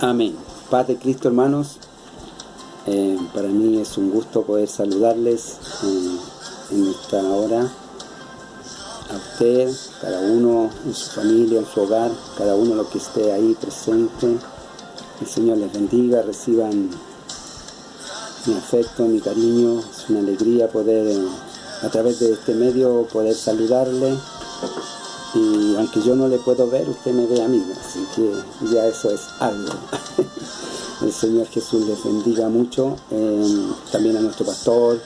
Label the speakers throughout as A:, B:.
A: Amén. Paz de Cristo, hermanos. Para mí es un gusto poder saludarles en esta hora. A usted, cada uno en su familia, en su hogar, cada uno lo que esté ahí presente. El Señor les bendiga, reciban mi afecto, mi cariño. Es una alegría poder, a través de este medio, poder saludarle. Y aunque yo no le puedo ver, usted me ve a mí, así que ya eso es algo. El Señor Jesús les bendiga mucho, también a nuestro pastor,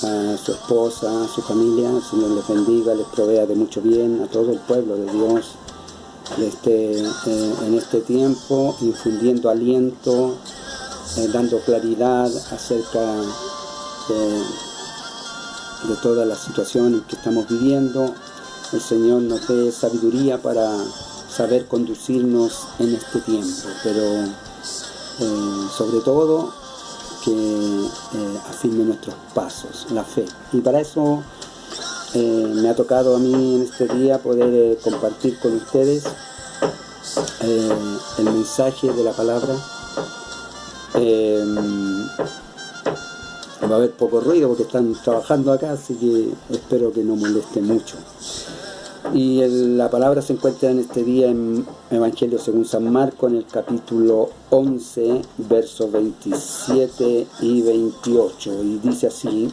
A: a su esposa, a su familia. El Señor les bendiga, les provea de mucho bien a todo el pueblo de Dios en este tiempo, infundiendo aliento, dando claridad acerca de toda la situación en que estamos viviendo. El Señor nos dé sabiduría para saber conducirnos en este tiempo, pero sobre todo que afirme nuestros pasos, la fe. Y para eso me ha tocado a mí en este día poder compartir con ustedes el mensaje de la palabra. Va a haber poco ruido porque están trabajando acá, así que espero que no moleste mucho. Y la palabra se encuentra en este día en Evangelio según San Marcos, en el capítulo 11, versos 27 y 28. Y dice así: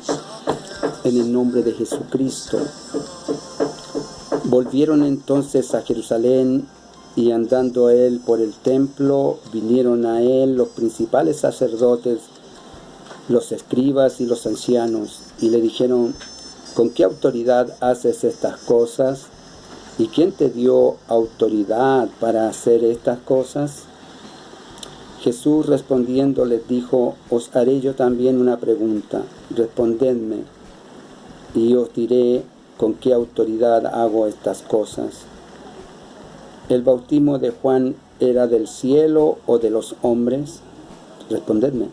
A: en el nombre de Jesucristo. Volvieron entonces a Jerusalén, y andando él por el templo, vinieron a él los principales sacerdotes, los escribas y los ancianos, y le dijeron: ¿con qué autoridad haces estas cosas? ¿Y quién te dio autoridad para hacer estas cosas? Jesús respondiendo les dijo: os haré yo también una pregunta, respondedme, y os diré con qué autoridad hago estas cosas. ¿El bautismo de Juan era del cielo o de los hombres? Respondedme.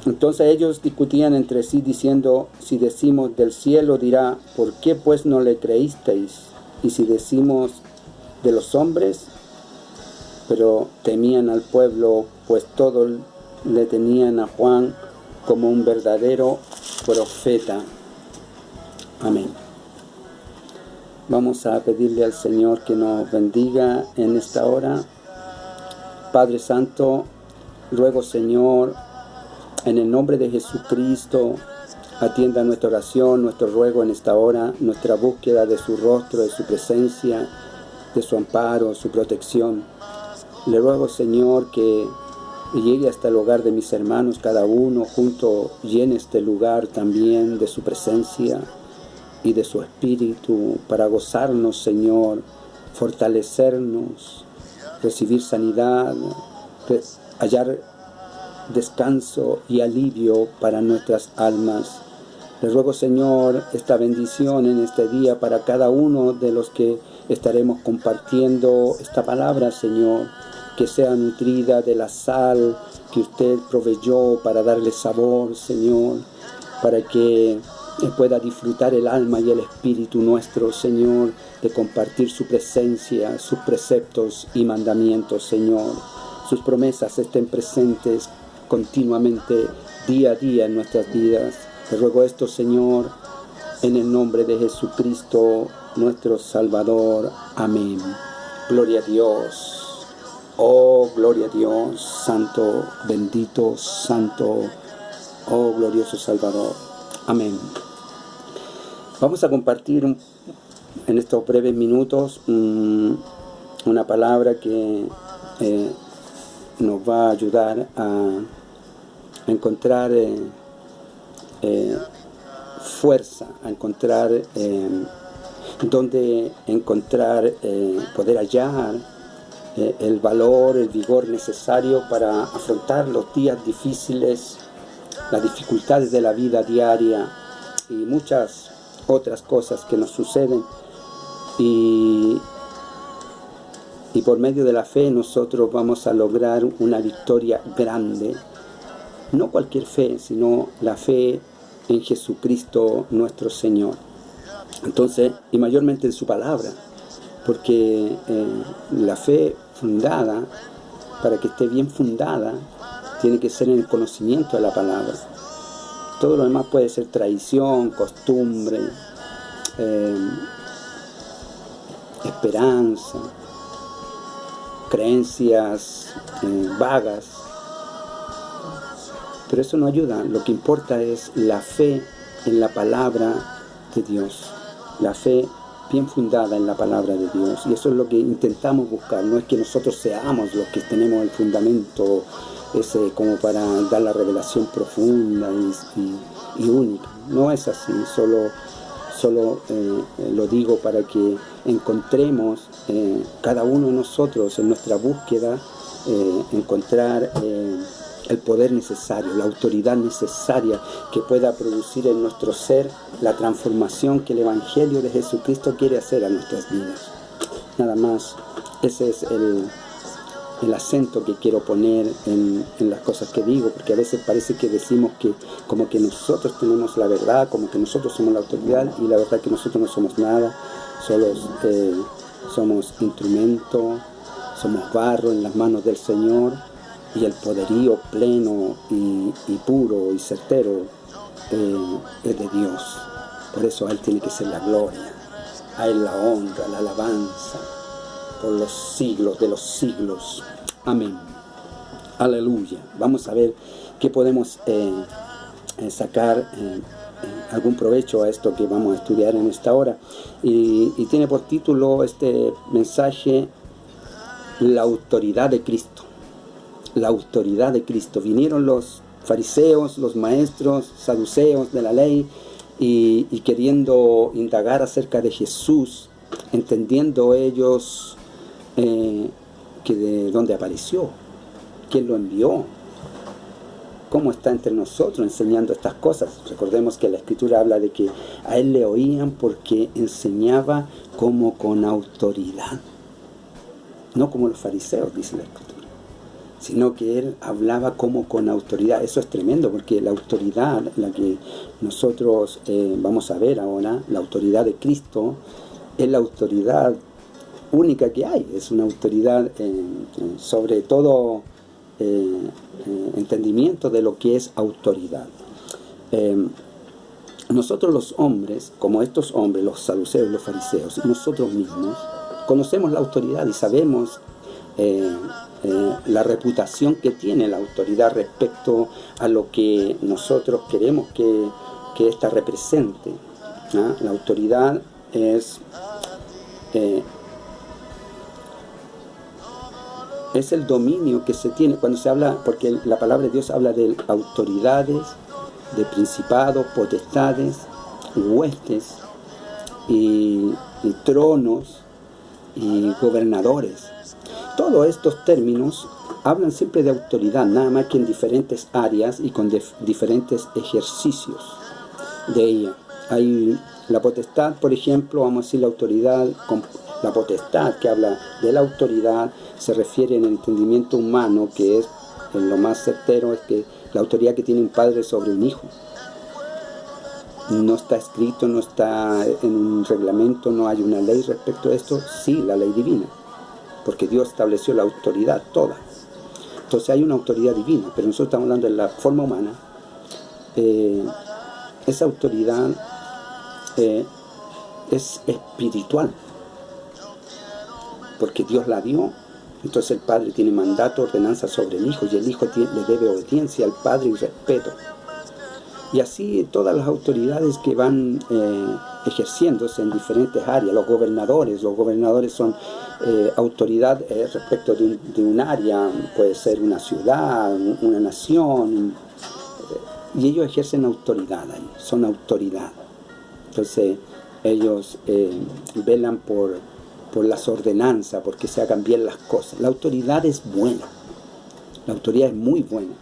A: Entonces ellos discutían entre sí diciendo: si decimos del cielo, dirá, ¿por qué pues no le creísteis? Y si decimos de los hombres, pero temían al pueblo, pues todos le tenían a Juan como un verdadero profeta. Amén. Vamos a pedirle al Señor que nos bendiga en esta hora. Padre Santo, ruego, Señor, en el nombre de Jesucristo, atienda nuestra oración, nuestro ruego en esta hora, nuestra búsqueda de su rostro, de su presencia, de su amparo, su protección. Le ruego, Señor, que llegue hasta el hogar de mis hermanos, cada uno junto, llene este lugar también de su presencia y de su espíritu, para gozarnos, Señor, fortalecernos, recibir sanidad, hallar descanso y alivio para nuestras almas. Le ruego, Señor, esta bendición en este día para cada uno de los que estaremos compartiendo esta palabra, Señor, que sea nutrida de la sal que usted proveyó para darle sabor, Señor, para que pueda disfrutar el alma y el espíritu nuestro, Señor, de compartir su presencia, sus preceptos y mandamientos, Señor. Sus promesas estén presentes continuamente, día a día en nuestras vidas. Te ruego esto, Señor, en el nombre de Jesucristo, nuestro Salvador. Amén. Gloria a Dios. Oh, gloria a Dios, santo, bendito, santo, oh, glorioso Salvador. Amén. Vamos a compartir en estos breves minutos una palabra que nos va a ayudar a encontrar fuerza, a encontrar donde encontrar, poder hallar el valor, el vigor necesario para afrontar los días difíciles, las dificultades de la vida diaria y muchas otras cosas que nos suceden. Y por medio de la fe nosotros vamos a lograr una victoria grande. No cualquier fe, sino la fe en Jesucristo nuestro Señor. Entonces, y mayormente en su palabra, porque la fe fundada, para que esté bien fundada, tiene que ser en el conocimiento de la palabra. Todo lo demás puede ser tradición, costumbre, esperanza, creencias vagas, pero eso no ayuda. Lo que importa es la fe en la palabra de Dios, la fe bien fundada en la palabra de Dios, y eso es lo que intentamos buscar. No es que nosotros seamos los que tenemos el fundamento ese como para dar la revelación profunda y única. No es así, solo lo digo para que encontremos cada uno de nosotros en nuestra búsqueda, encontrar el poder necesario, la autoridad necesaria que pueda producir en nuestro ser la transformación que el Evangelio de Jesucristo quiere hacer a nuestras vidas. Nada más, ese es el acento que quiero poner en las cosas que digo, porque a veces parece que decimos que como que nosotros tenemos la verdad, como que nosotros somos la autoridad, y la verdad que nosotros no somos nada, solo somos instrumento, somos barro en las manos del Señor, y el poderío pleno y puro y certero es de Dios. Por eso a Él tiene que ser la gloria, a Él la honra, la alabanza, por los siglos de los siglos. Amén. Aleluya. Vamos a ver qué podemos sacar algún provecho a esto que vamos a estudiar en esta hora. Y tiene por título este mensaje: la autoridad de Cristo. La autoridad de Cristo. Vinieron los fariseos, los maestros, saduceos de la ley, y queriendo indagar acerca de Jesús, entendiendo ellos que de dónde apareció, quién lo envió, cómo está entre nosotros enseñando estas cosas. Recordemos que la Escritura habla de que a Él le oían porque enseñaba como con autoridad, no como los fariseos, dice la Escritura, sino que Él hablaba como con autoridad. Eso es tremendo, porque la autoridad, la que nosotros vamos a ver ahora, la autoridad de Cristo, es la autoridad única que hay. Es una autoridad sobre todo entendimiento de lo que es autoridad. Nosotros los hombres, como estos hombres, los saduceos, los fariseos, nosotros mismos conocemos la autoridad y sabemos la reputación que tiene la autoridad respecto a lo que nosotros queremos que ésta represente, ¿no? La autoridad es el dominio que se tiene cuando se habla, porque la palabra de Dios habla de autoridades, de principados, potestades, huestes y tronos y gobernadores. Todos estos términos hablan siempre de autoridad, nada más que en diferentes áreas y con diferentes ejercicios de ella. Hay la potestad, por ejemplo, vamos a decir la autoridad, la potestad que habla de la autoridad se refiere en el entendimiento humano, que es lo más certero, es que la autoridad que tiene un padre sobre un hijo. No está escrito, no está en un reglamento, no hay una ley respecto a esto. Sí, la ley divina, porque Dios estableció la autoridad toda. Entonces hay una autoridad divina, pero nosotros estamos hablando de la forma humana. Esa autoridad es espiritual, porque Dios la dio. Entonces el Padre tiene mandato, ordenanza sobre el Hijo, y el Hijo le debe obediencia al Padre y respeto. Y así todas las autoridades que van ejerciéndose en diferentes áreas. Los gobernadores son autoridad respecto de un área, puede ser una ciudad, una nación, y ellos ejercen autoridad ahí, son autoridad. Entonces ellos velan por las ordenanzas, porque se hagan bien las cosas. La autoridad es buena, la autoridad es muy buena,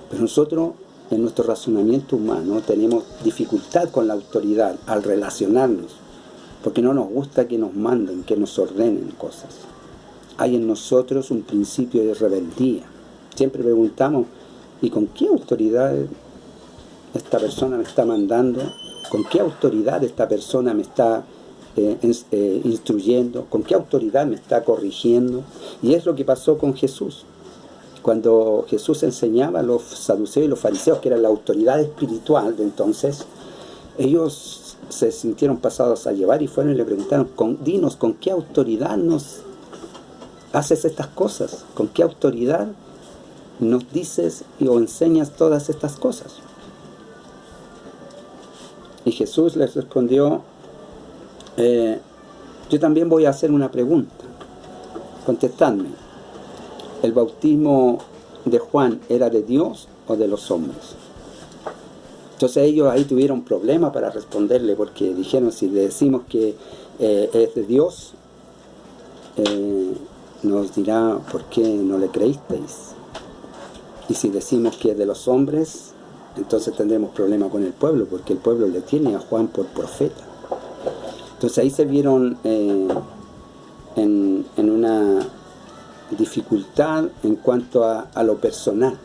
A: pero nosotros en nuestro razonamiento humano tenemos dificultad con la autoridad al relacionarnos, porque no nos gusta que nos manden, que nos ordenen cosas. Hay en nosotros un principio de rebeldía. Siempre preguntamos, ¿y con qué autoridad esta persona me está mandando? ¿Con qué autoridad esta persona me está instruyendo? ¿Con qué autoridad me está corrigiendo? Y es lo que pasó con Jesús. Cuando Jesús enseñaba a los saduceos y los fariseos, que era la autoridad espiritual de entonces, ellos se sintieron pasados a llevar y fueron y le preguntaron, dinos, ¿con qué autoridad nos haces estas cosas? ¿Con qué autoridad nos dices o enseñas todas estas cosas? Y Jesús les respondió, yo también voy a hacer una pregunta, contestadme, ¿el bautismo de Juan era de Dios o de los hombres? Entonces ellos ahí tuvieron problema para responderle, porque dijeron, si le decimos que es de Dios, nos dirá, ¿por qué no le creísteis? Y si decimos que es de los hombres, entonces tendremos problema con el pueblo, porque el pueblo le tiene a Juan por profeta. Entonces ahí se vieron en una dificultad en cuanto a lo personal,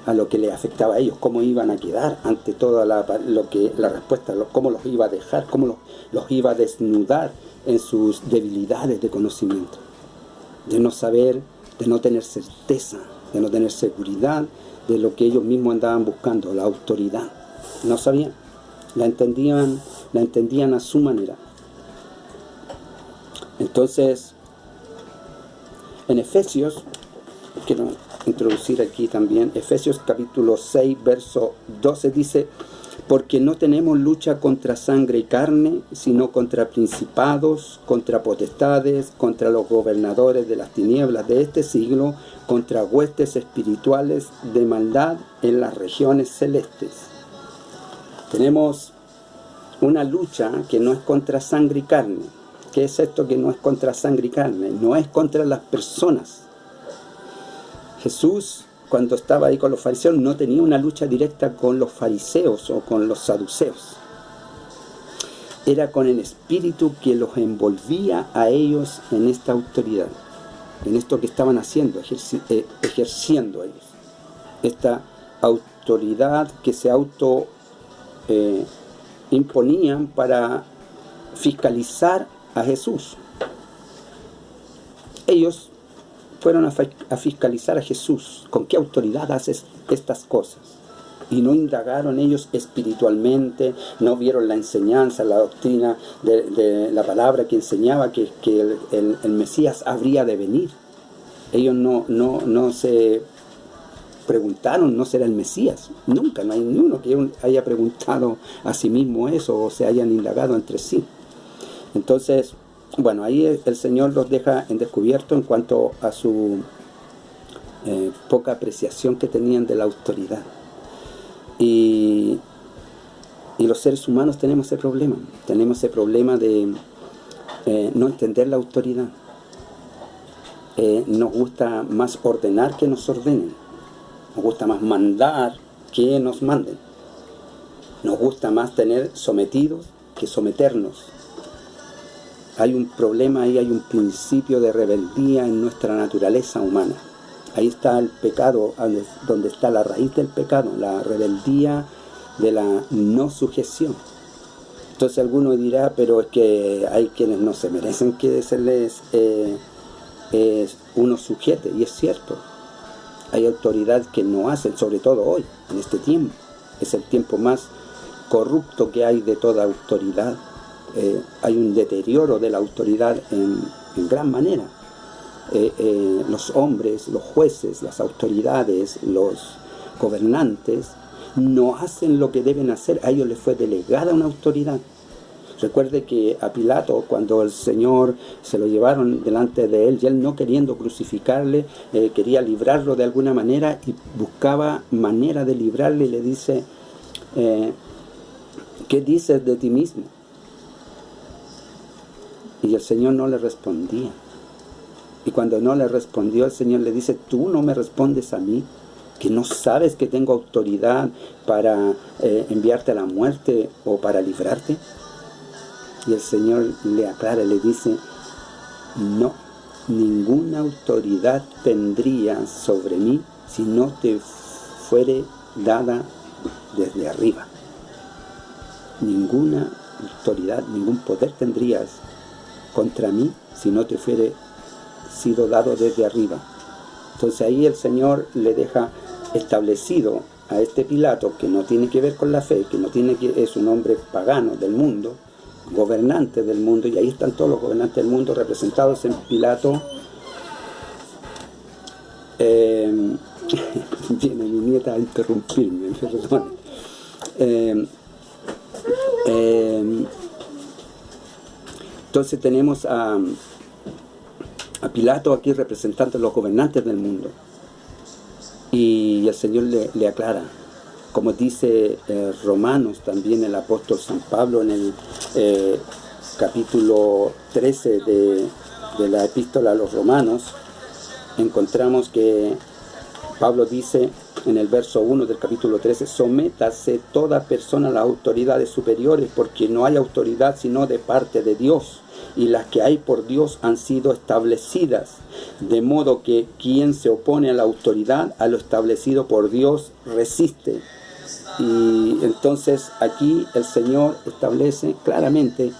A: a lo que les afectaba a ellos, cómo iban a quedar ante toda la respuesta, cómo los iba a dejar, cómo los iba a desnudar en sus debilidades de conocimiento, de no saber, de no tener certeza, de no tener seguridad de lo que ellos mismos andaban buscando, la autoridad. No sabían, la entendían a su manera. Entonces, en Efesios, quiero introducir aquí también, Efesios capítulo 6, verso 12 dice, porque no tenemos lucha contra sangre y carne, sino contra principados, contra potestades, contra los gobernadores de las tinieblas de este siglo, contra huestes espirituales de maldad en las regiones celestes. Tenemos una lucha que no es contra sangre y carne. ¿Qué es esto que no es contra sangre y carne? No es contra las personas. Jesús, cuando estaba ahí con los fariseos, no tenía una lucha directa con los fariseos o con los saduceos. Era con el espíritu que los envolvía a ellos en esta autoridad, en esto que estaban haciendo, ejerciendo ellos. Esta autoridad que se imponían para fiscalizar a Jesús. Ellos fueron a fiscalizar a Jesús. ¿Con qué autoridad haces estas cosas? Y no indagaron ellos espiritualmente, no vieron la enseñanza, la doctrina de la palabra que enseñaba que el Mesías habría de venir. Ellos no se preguntaron, ¿no será el Mesías? Nunca, no hay ni uno que haya preguntado a sí mismo eso o se hayan indagado entre sí. Entonces, bueno, ahí el Señor los deja en descubierto en cuanto a su poca apreciación que tenían de la autoridad. Y los seres humanos tenemos ese problema de no entender la autoridad. Nos gusta más ordenar que nos ordenen, nos gusta más mandar que nos manden, nos gusta más tener sometidos que someternos. Hay un problema ahí, hay un principio de rebeldía en nuestra naturaleza humana. Ahí está el pecado, donde está la raíz del pecado, la rebeldía de la no sujeción. Entonces alguno dirá, pero es que hay quienes no se merecen que se les uno sujete, y es cierto. Hay autoridad que no hacen, sobre todo hoy, en este tiempo. Es el tiempo más corrupto que hay de toda autoridad. Hay un deterioro de la autoridad en gran manera. Los hombres, los jueces, las autoridades, los gobernantes no hacen lo que deben hacer. A ellos les fue delegada una autoridad. Recuerde que a Pilato, cuando el Señor se lo llevaron delante de él, y él no queriendo crucificarle, quería librarlo de alguna manera y buscaba manera de librarle, y le dice, ¿qué dices de ti mismo? Y el Señor no le respondía. Y cuando no le respondió, el Señor le dice, ¿tú no me respondes a mí? ¿Que no sabes que tengo autoridad para enviarte a la muerte o para librarte? Y el Señor le aclara, le dice, no, ninguna autoridad tendría sobre mí si no te fuere dada desde arriba. Ninguna autoridad, ningún poder tendrías contra mí si no te fuera sido dado desde arriba. Entonces ahí el Señor le deja establecido a este Pilato, que no tiene que ver con la fe, es un hombre pagano del mundo, gobernante del mundo, y ahí están todos los gobernantes del mundo representados en Pilato. Viene mi nieta a interrumpirme, perdón. Entonces tenemos a Pilato aquí representando a los gobernantes del mundo, y el Señor le aclara, como dice Romanos, también el apóstol San Pablo en el capítulo 13 de la epístola a los Romanos. Encontramos que Pablo dice en el verso 1 del capítulo 13: sométase toda persona a las autoridades superiores, porque no hay autoridad sino de parte de Dios, y las que hay por Dios han sido establecidas, de modo que quien se opone a la autoridad, a lo establecido por Dios, resiste. Y entonces aquí el Señor establece claramente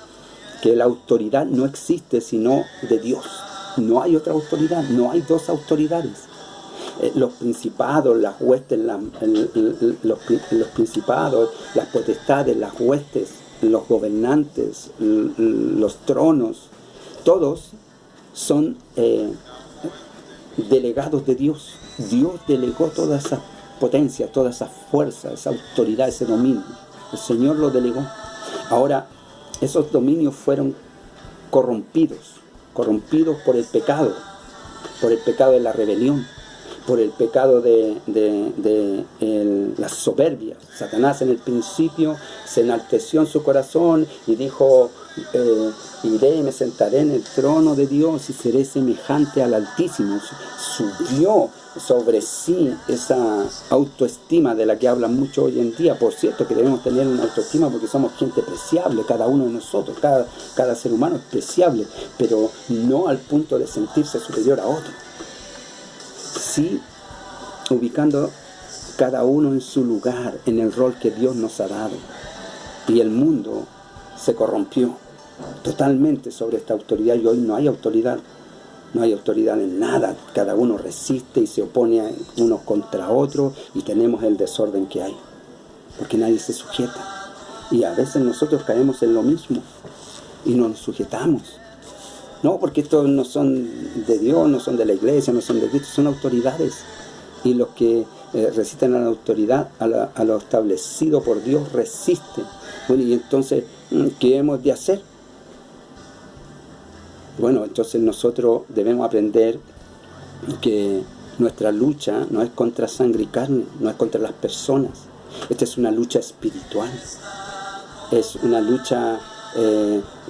A: que la autoridad no existe sino de Dios. No hay otra autoridad, no hay dos autoridades. Los principados, las huestes, los principados, las potestades, las huestes, los gobernantes, los tronos, todos son delegados de Dios. Dios delegó toda esa potencia, toda esa fuerza, esa autoridad, ese dominio. El Señor lo delegó. Ahora, esos dominios fueron corrompidos por el pecado de la rebelión, por el pecado de la soberbia. Satanás en el principio se enalteció en su corazón y dijo: iré y me sentaré en el trono de Dios y seré semejante al Altísimo. Subió sobre sí esa autoestima de la que hablan mucho hoy en día. Por cierto, que debemos tener una autoestima porque somos gente preciable, cada uno de nosotros, cada ser humano es preciable, pero no al punto de sentirse superior a otro. Sí, ubicando cada uno en su lugar, en el rol que Dios nos ha dado. Y el mundo se corrompió totalmente sobre esta autoridad, y hoy no hay autoridad en nada. Cada uno resiste y se opone unos contra otros, y tenemos el desorden que hay, porque nadie se sujeta. Y a veces nosotros caemos en lo mismo y no nos sujetamos. No, porque estos no son de Dios, no son de la iglesia, no son de Cristo, son autoridades. Y los que resisten a la autoridad, a lo establecido por Dios, resisten. Bueno, y entonces, ¿qué hemos de hacer? Bueno, entonces nosotros debemos aprender que nuestra lucha no es contra sangre y carne, no es contra las personas. Esta es una lucha espiritual. Es una lucha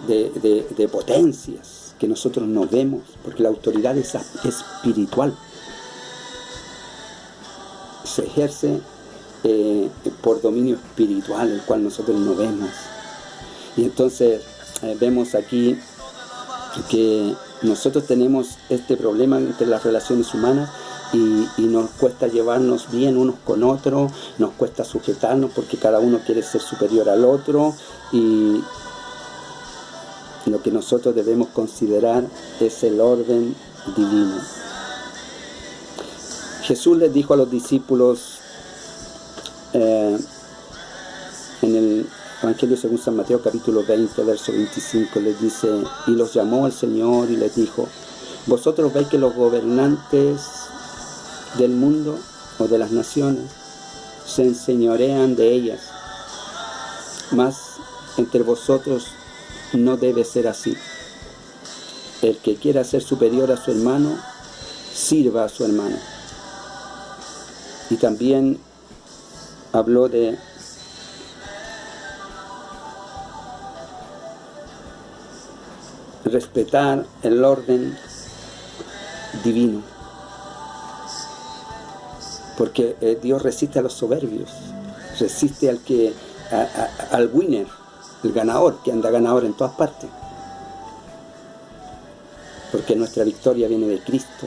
A: de potencias que nosotros no vemos, porque la autoridad es espiritual. Se ejerce por dominio espiritual, el cual nosotros no vemos. Y entonces vemos aquí que nosotros tenemos este problema entre las relaciones humanas, y nos cuesta llevarnos bien unos con otros, nos cuesta sujetarnos porque cada uno quiere ser superior al otro, y lo que nosotros debemos considerar es el orden divino. Jesús les dijo a los discípulos en el Evangelio según San Mateo capítulo 20, verso 25, les dice: y los llamó al Señor y les dijo: vosotros veis que los gobernantes del mundo o de las naciones se enseñorean de ellas, mas entre vosotros no debe ser así. El que quiera ser superior a su hermano, sirva a su hermano. Y también habló de respetar el orden divino, porque Dios resiste a los soberbios, resiste al winner, el ganador, que anda ganador en todas partes, porque nuestra victoria viene de Cristo.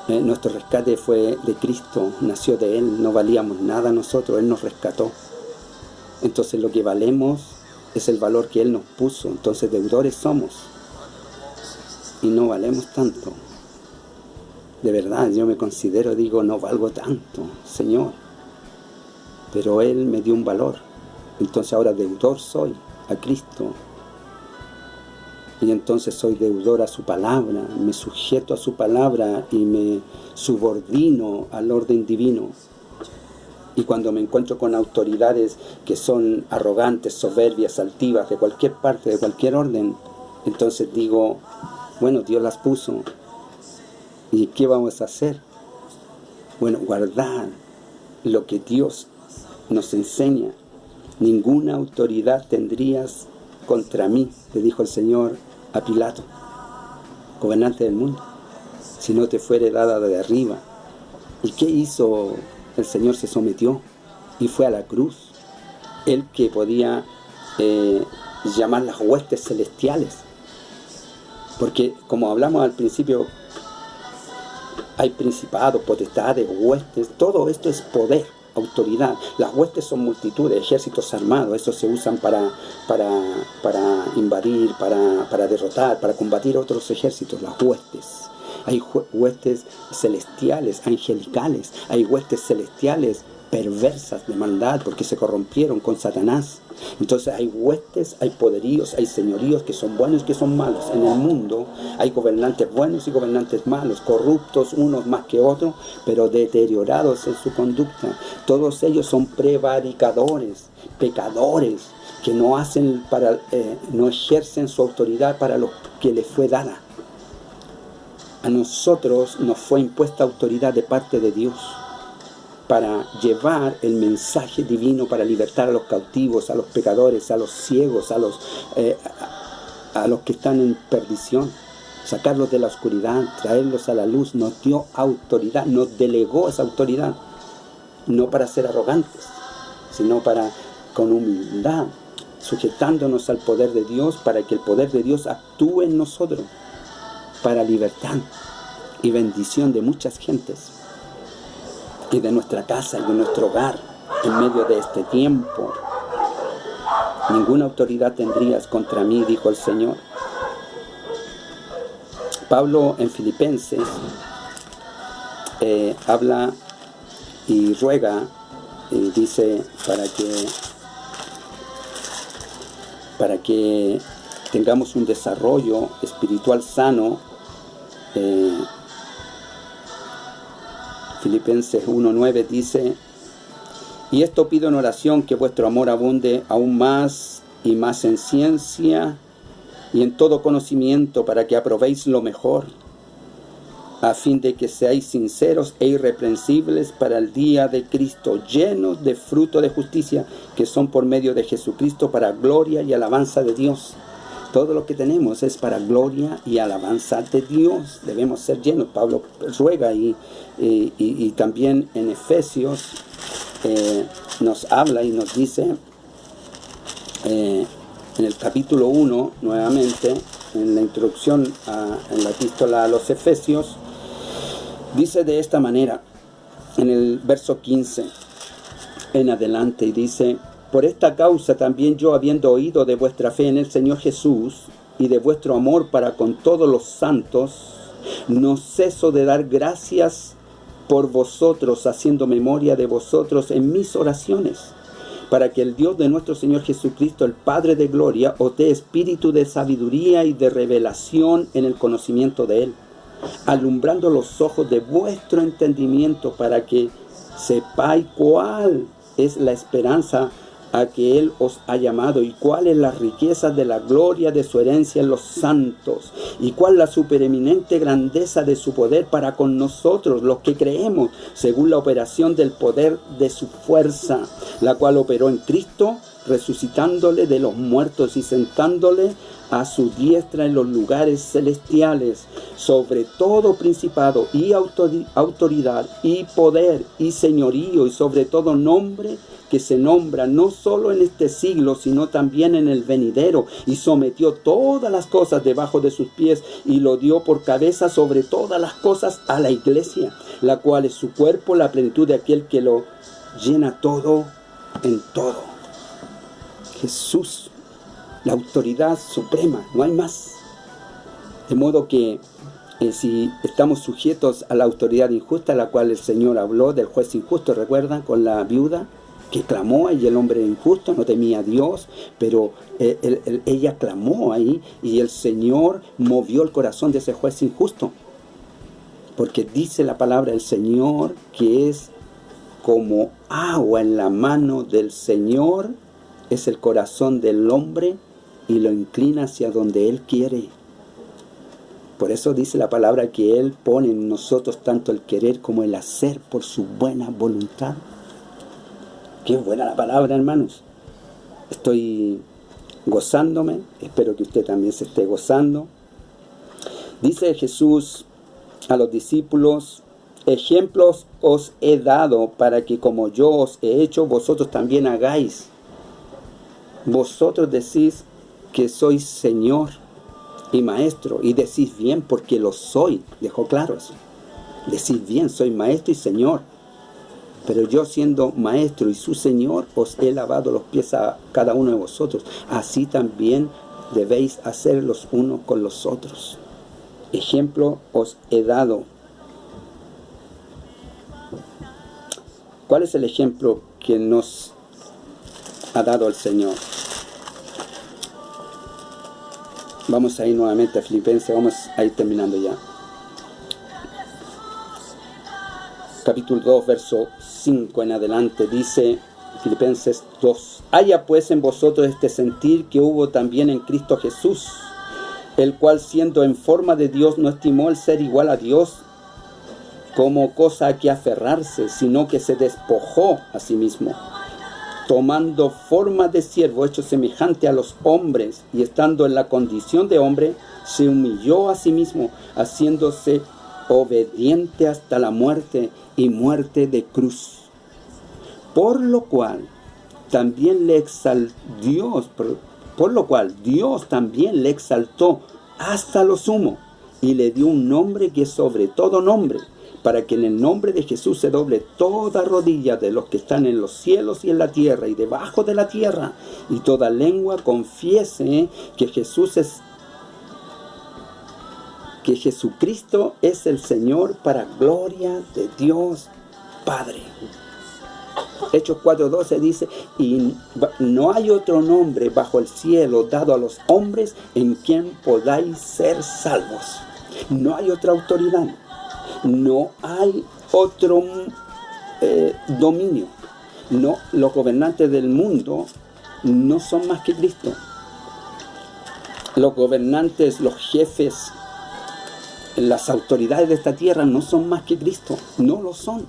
A: Nuestro rescate fue de Cristo, nació de Él, no valíamos nada nosotros, Él nos rescató. Entonces lo que valemos es el valor que Él nos puso. Entonces deudores somos y no valemos tanto. De verdad, yo me considero, digo, no valgo tanto, Señor, pero Él me dio un valor. Entonces ahora deudor soy a Cristo, y entonces soy deudor a su palabra, me sujeto a su palabra y me subordino al orden divino. Y cuando me encuentro con autoridades que son arrogantes, soberbias, altivas, de cualquier parte, de cualquier orden, entonces digo, bueno, Dios las puso, ¿y qué vamos a hacer? Bueno, guardar lo que Dios nos enseña. Ninguna autoridad tendrías contra mí, le dijo el Señor a Pilato, gobernante del mundo, si no te fuere dada de arriba. ¿Y qué hizo? El Señor se sometió y fue a la cruz. Él que podía llamar las huestes celestiales, porque como hablamos al principio, hay principados, potestades, huestes, todo esto es poder, autoridad. Las huestes son multitudes, ejércitos armados, esos se usan para invadir, para derrotar, para combatir otros ejércitos, las huestes. Hay huestes celestiales, angelicales, hay huestes celestiales perversas de maldad porque se corrompieron con Satanás. Entonces hay huestes, hay poderíos, hay señoríos que son buenos y que son malos. En el mundo hay gobernantes buenos y gobernantes malos, corruptos unos más que otros, pero deteriorados en su conducta. Todos ellos son prevaricadores, pecadores, que no hacen no ejercen su autoridad para lo que les fue dada. A nosotros nos fue impuesta autoridad de parte de Dios para llevar el mensaje divino, para libertar a los cautivos, a los pecadores, a los ciegos, a los que están en perdición, sacarlos de la oscuridad, traerlos a la luz. Nos dio autoridad, nos delegó esa autoridad, no para ser arrogantes, sino con humildad, sujetándonos al poder de Dios, para que el poder de Dios actúe en nosotros, para libertad y bendición de muchas gentes, y de nuestra casa y de nuestro hogar, en medio de este tiempo. Ninguna autoridad tendrías contra mí, dijo el Señor. Pablo en Filipenses habla y ruega, y dice, para que tengamos un desarrollo espiritual sano. Filipenses 1:9 dice: y esto pido en oración, que vuestro amor abunde aún más y más en ciencia y en todo conocimiento, para que aprobéis lo mejor, a fin de que seáis sinceros e irreprensibles para el día de Cristo, llenos de fruto de justicia, que son por medio de Jesucristo, para gloria y alabanza de Dios. Todo lo que tenemos es para gloria y alabanza de Dios. Debemos ser llenos. Pablo ruega y también en Efesios nos habla y nos dice, en el capítulo 1, nuevamente, en la introducción en la epístola a los Efesios, dice de esta manera, en el verso 15 en adelante, y dice: por esta causa también yo, habiendo oído de vuestra fe en el Señor Jesús y de vuestro amor para con todos los santos, no ceso de dar gracias por vosotros, haciendo memoria de vosotros en mis oraciones, para que el Dios de nuestro Señor Jesucristo, el Padre de gloria, os dé espíritu de sabiduría y de revelación en el conocimiento de Él, alumbrando los ojos de vuestro entendimiento, para que sepáis cuál es la esperanza a que Él os ha llamado, y cuáles las riquezas de la gloria de su herencia en los santos, y cuál la supereminente grandeza de su poder para con nosotros, los que creemos, según la operación del poder de su fuerza, la cual operó en Cristo, resucitándole de los muertos y sentándole a su diestra en los lugares celestiales, sobre todo principado y autoridad y poder y señorío, y sobre todo nombre que se nombra no solo en este siglo, sino también en el venidero, y sometió todas las cosas debajo de sus pies, y lo dio por cabeza sobre todas las cosas a la iglesia, la cual es su cuerpo, la plenitud de aquel que lo llena todo en todo. Jesús, la autoridad suprema, no hay más. De modo que si estamos sujetos a la autoridad injusta, a la cual el Señor habló, del juez injusto, ¿recuerdan? Con la viuda que clamó, y el hombre injusto no temía a Dios, pero ella clamó ahí, y el Señor movió el corazón de ese juez injusto. Porque dice la palabra del Señor que es como agua en la mano del Señor, es el corazón del hombre y lo inclina hacia donde Él quiere. Por eso dice la palabra que Él pone en nosotros tanto el querer como el hacer por su buena voluntad. Qué buena la palabra, hermanos. Estoy gozándome, espero que usted también se esté gozando. Dice Jesús a los discípulos: ejemplos os he dado para que como yo os he hecho, vosotros también hagáis. Vosotros decís que sois Señor y Maestro, y decís bien porque lo soy. Dejó claro eso. Decís bien, soy Maestro y Señor. Pero yo, siendo Maestro y su Señor, os he lavado los pies a cada uno de vosotros. Así también debéis hacer los unos con los otros. Ejemplo os he dado. ¿Cuál es el ejemplo que nos ha dado el Señor? Vamos a ir nuevamente a Filipenses, vamos a ir terminando ya. Capítulo 2, verso 5 en adelante, dice Filipenses 2: haya pues en vosotros este sentir que hubo también en Cristo Jesús, el cual siendo en forma de Dios no estimó el ser igual a Dios como cosa a que aferrarse, sino que se despojó a sí mismo, tomando forma de siervo, hecho semejante a los hombres, y estando en la condición de hombre, se humilló a sí mismo, haciéndose obediente hasta la muerte, y muerte de cruz. Por lo cual también le exaltó Dios también le exaltó hasta lo sumo, y le dio un nombre que es sobre todo nombre, para que en el nombre de Jesús se doble toda rodilla de los que están en los cielos y en la tierra y debajo de la tierra, y toda lengua confiese que Jesucristo es el Señor, para gloria de Dios Padre. Hechos 4:12 dice: y no hay otro nombre bajo el cielo dado a los hombres en quien podáis ser salvos. No hay otra autoridad, no hay otro dominio. No, los gobernantes del mundo no son más que Cristo. Los gobernantes, los jefes, las autoridades de esta tierra no son más que Cristo, no lo son.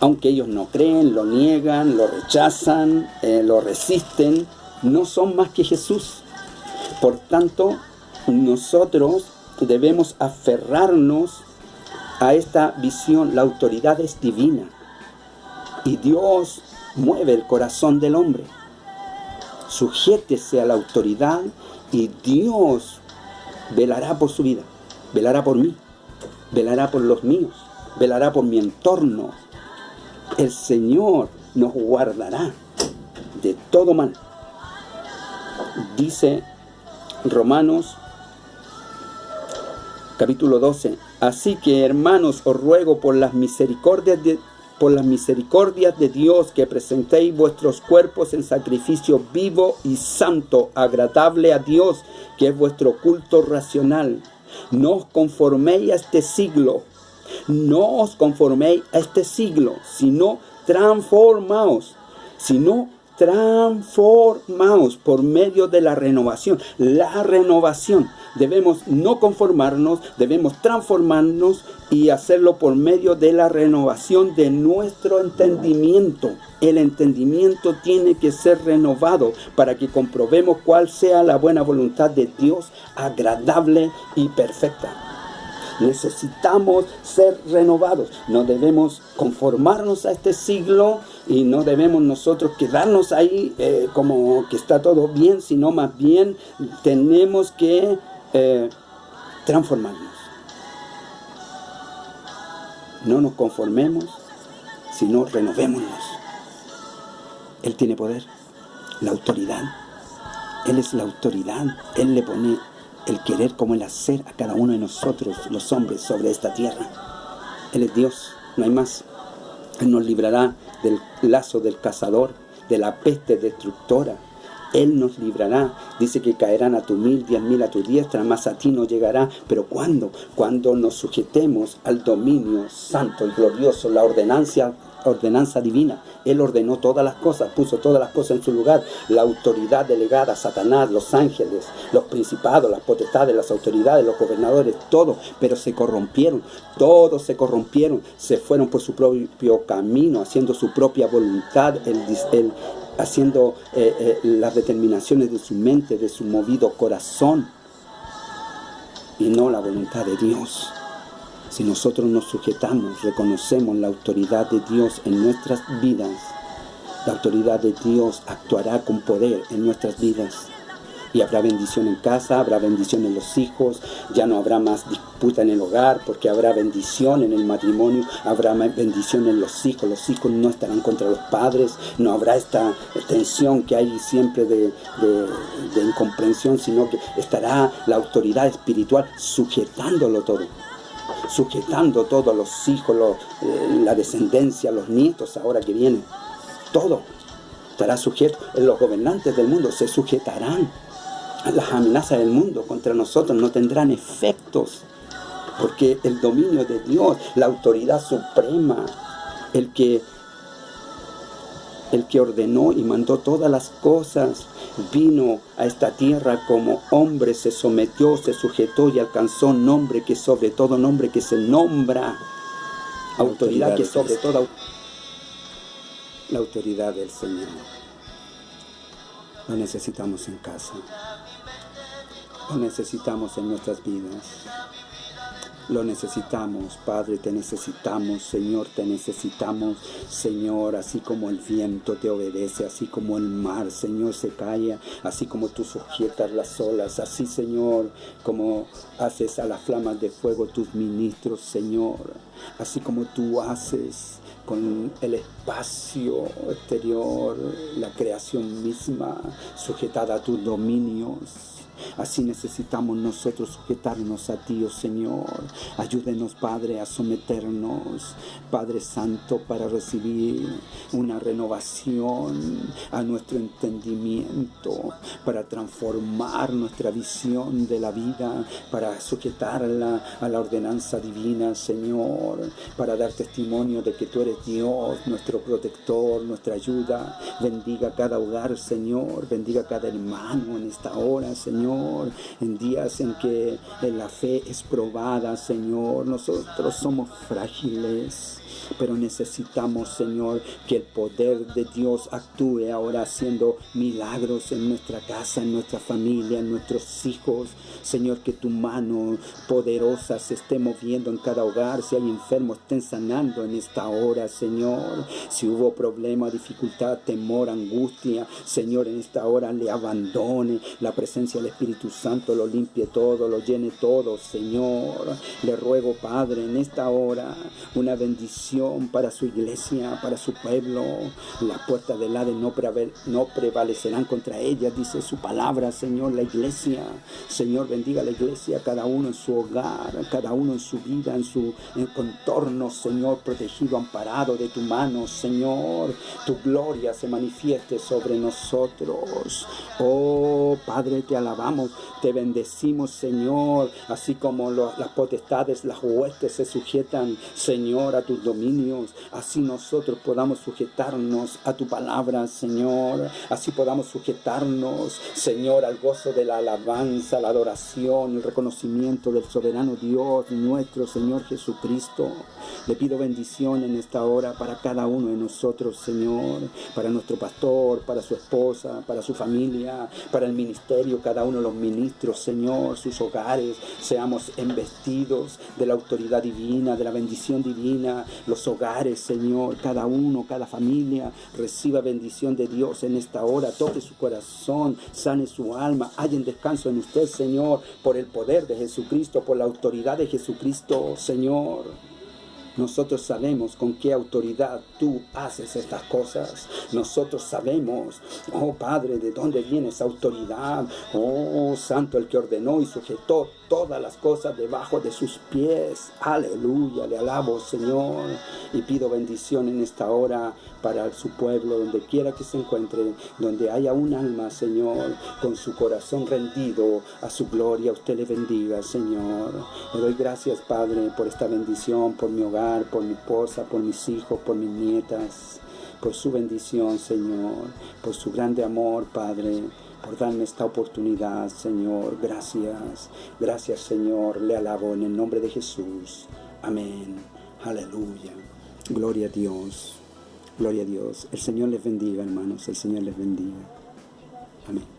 A: Aunque ellos no creen, lo niegan, lo rechazan, lo resisten, no son más que Jesús. Por tanto, nosotros debemos aferrarnos a esta visión. La autoridad es divina y Dios mueve el corazón del hombre. Sujétese a la autoridad y Dios velará por su vida, velará por mí, velará por los míos, velará por mi entorno. El Señor nos guardará de todo mal. Dice Romanos capítulo 12: así que, hermanos, os ruego por las misericordias de Dios, que presentéis vuestros cuerpos en sacrificio vivo y santo, agradable a Dios, que es vuestro culto racional. No os conforméis a este siglo, sino transformaos por medio de la renovación. La renovación. Debemos no conformarnos, debemos transformarnos y hacerlo por medio de la renovación de nuestro entendimiento. El entendimiento tiene que ser renovado para que comprobemos cuál sea la buena voluntad de Dios, agradable y perfecta. Necesitamos ser renovados. No debemos conformarnos a este siglo y no debemos nosotros quedarnos ahí como que está todo bien, sino más bien tenemos que transformarnos. No nos conformemos, sino renovémonos. Él tiene poder. La autoridad. Él es la autoridad. Él le pone el querer como el hacer a cada uno de nosotros, los hombres, sobre esta tierra. Él es Dios, no hay más. Él nos librará del lazo del cazador, de la peste destructora. Él nos librará. Dice que caerán a tu 1000, 10.000 a tu diestra, mas a ti no llegará. ¿Pero cuándo? Cuando nos sujetemos al dominio santo y glorioso, la ordenanza divina. Él ordenó todas las cosas, puso todas las cosas en su lugar. La autoridad delegada a Satanás, los ángeles, los principados, las potestades, las autoridades, los gobernadores, todo. Pero se corrompieron, todos se corrompieron, se fueron por su propio camino, haciendo su propia voluntad, haciendo las determinaciones de su mente, de su movido corazón, y no la voluntad de Dios. Si nosotros nos sujetamos, reconocemos la autoridad de Dios en nuestras vidas, la autoridad de Dios actuará con poder en nuestras vidas. Y habrá bendición en casa, habrá bendición en los hijos, ya no habrá más disputa en el hogar, porque habrá bendición en el matrimonio, habrá bendición en los hijos no estarán contra los padres, no habrá esta tensión que hay siempre de incomprensión, sino que estará la autoridad espiritual sujetándolo todo. Sujetando todo, a los hijos, la descendencia, los nietos ahora que vienen, todo estará sujeto. Los gobernantes del mundo se sujetarán a las amenazas del mundo contra nosotros, no tendrán efectos, porque el dominio de Dios, la autoridad suprema, el que ordenó y mandó todas las cosas, vino a esta tierra como hombre, se sometió, se sujetó y alcanzó nombre que sobre todo nombre que se nombra, autoridad que sobre toda, la autoridad del Señor. Lo necesitamos en casa, lo necesitamos en nuestras vidas. Lo necesitamos, Padre, te necesitamos, Señor, te necesitamos, Señor, así como el viento te obedece, así como el mar, Señor, se calla, así como tú sujetas las olas, así, Señor, como haces a las flamas de fuego tus ministros, Señor, así como tú haces con el espacio exterior, la creación misma, sujetada a tus dominios. Así necesitamos nosotros sujetarnos a ti, oh Señor. Ayúdenos, Padre, a someternos, Padre Santo, para recibir una renovación a nuestro entendimiento, para transformar nuestra visión de la vida, para sujetarla a la ordenanza divina, Señor, para dar testimonio de que tú eres Dios, nuestro protector, nuestra ayuda. Bendiga cada hogar, Señor, bendiga cada hermano en esta hora, Señor. En días en que la fe es probada, Señor, nosotros somos frágiles, pero necesitamos, Señor, que el poder de Dios actúe ahora haciendo milagros en nuestra casa, en nuestra familia, en nuestros hijos. Señor, que tu mano poderosa se esté moviendo en cada hogar. Si hay enfermos, estén sanando en esta hora, Señor. Si hubo problema, dificultad, temor, angustia, Señor, en esta hora le abandone. La presencia del Espíritu Santo lo limpie todo, lo llene todo, Señor. Le ruego, Padre, en esta hora una bendición para su iglesia, para su pueblo. Las puertas del Hades no prevalecerán contra ellas, dice su palabra, Señor. La iglesia, Señor, bendiga a la iglesia, cada uno en su hogar, cada uno en su vida, en su contorno, Señor, protegido, amparado de tu mano, Señor. Tu gloria se manifieste sobre nosotros. Oh, Padre, te alabamos, te bendecimos, Señor, así como las potestades, las huestes se sujetan, Señor, a tus dominios, así nosotros podamos sujetarnos a tu palabra, Señor, así podamos sujetarnos, Señor, al gozo de la alabanza, la adoración, el reconocimiento del soberano Dios, nuestro Señor Jesucristo. Le pido bendición en esta hora para cada uno de nosotros, Señor, para nuestro pastor, para su esposa, para su familia, para el ministerio, cada uno de los ministros, Señor, sus hogares, seamos embestidos de la autoridad divina, de la bendición divina, los hogares, Señor, cada uno, cada familia, reciba bendición de Dios en esta hora, toque su corazón, sane su alma, hallen descanso en usted, Señor, por el poder de Jesucristo, por la autoridad de Jesucristo, Señor. Nosotros sabemos con qué autoridad tú haces estas cosas. Nosotros sabemos, oh Padre, de dónde viene esa autoridad. Oh Santo, el que ordenó y sujetó todas las cosas debajo de sus pies. Aleluya, le alabo, Señor. Y pido bendición en esta hora para su pueblo, donde quiera que se encuentre, donde haya un alma, Señor, con su corazón rendido a su gloria. Usted le bendiga, Señor. Le doy gracias, Padre, por esta bendición, por mi hogar, por mi esposa, por mis hijos, por mis nietas, por su bendición, Señor, por su grande amor, Padre, por darme esta oportunidad, Señor. Gracias, gracias, Señor. Le alabo en el nombre de Jesús. Amén. Aleluya. Gloria a Dios. Gloria a Dios. El Señor les bendiga, hermanos. El Señor les bendiga. Amén.